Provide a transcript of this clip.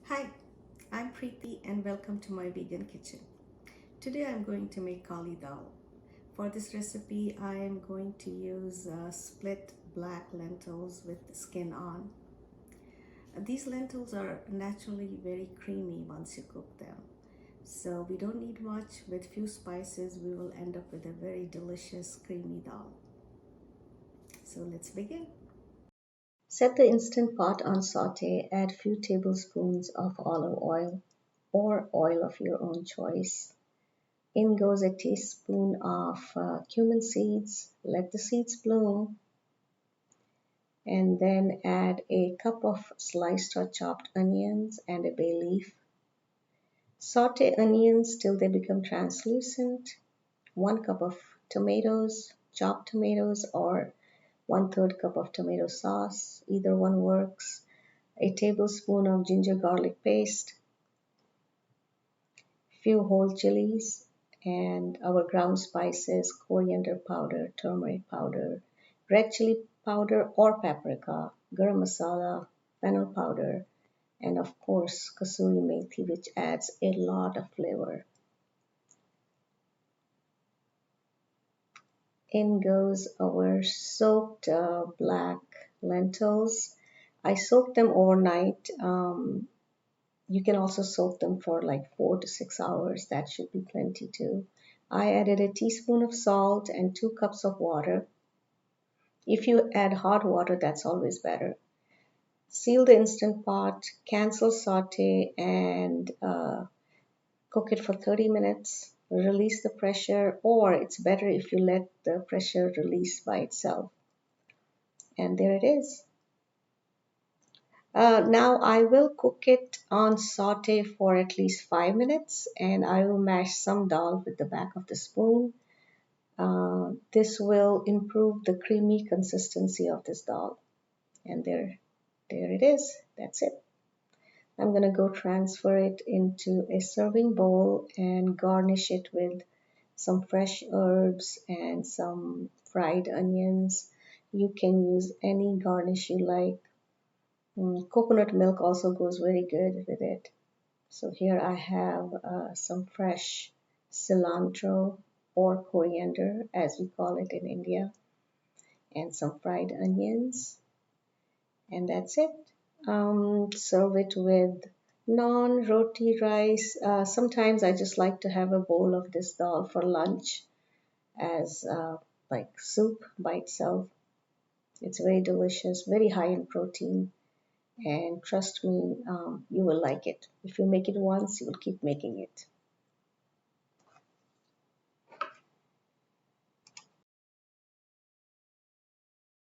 Hi, I'm Preeti and welcome to my vegan kitchen. Today I'm going to make Kaali Dal. For this recipe, I am going to use split black lentils with the skin on. These lentils are naturally very creamy once you cook them. So we don't need much. With few spices, we will end up with a very delicious creamy dal. So let's begin. Set the instant pot on saute, add few tablespoons of olive oil or oil of your own choice. In goes a teaspoon of cumin seeds. Let the seeds bloom and then add a cup of sliced or chopped onions and a bay leaf. Saute onions till they become translucent. 1 cup of tomatoes, chopped tomatoes, or 1/3 cup of tomato sauce. Either one works. A tablespoon of ginger garlic paste, few whole chilies, and our ground spices: coriander powder, turmeric powder, red chili powder or paprika, garam masala, fennel powder, and of course kasuri methi, which adds a lot of flavor. In goes our soaked black lentils. I soaked them overnight. You can also soak them for like 4 to 6 hours. That should be plenty too. I added a teaspoon of salt and 2 cups of water. If you add hot water, that's always better. Seal the instant pot, cancel saute, and cook it for 30 minutes. Release the pressure, or it's better if you let the pressure release by itself. And there it is. Now I will cook it on saute for at least 5 minutes, and I will mash some dal with the back of the spoon. This will improve the creamy consistency of this dal. And there it is. That's it. I'm going to go transfer it into a serving bowl and garnish it with some fresh herbs and some fried onions. You can use any garnish you like. Coconut milk also goes very good with it. So here I have some fresh cilantro or coriander, as we call it in India, and some fried onions, and that's it. Serve it with naan, roti, rice. Sometimes I just like to have a bowl of this dal for lunch as like soup by itself. It's very delicious, very high in protein, and trust me, you will like it. If you make it once, you will keep making it.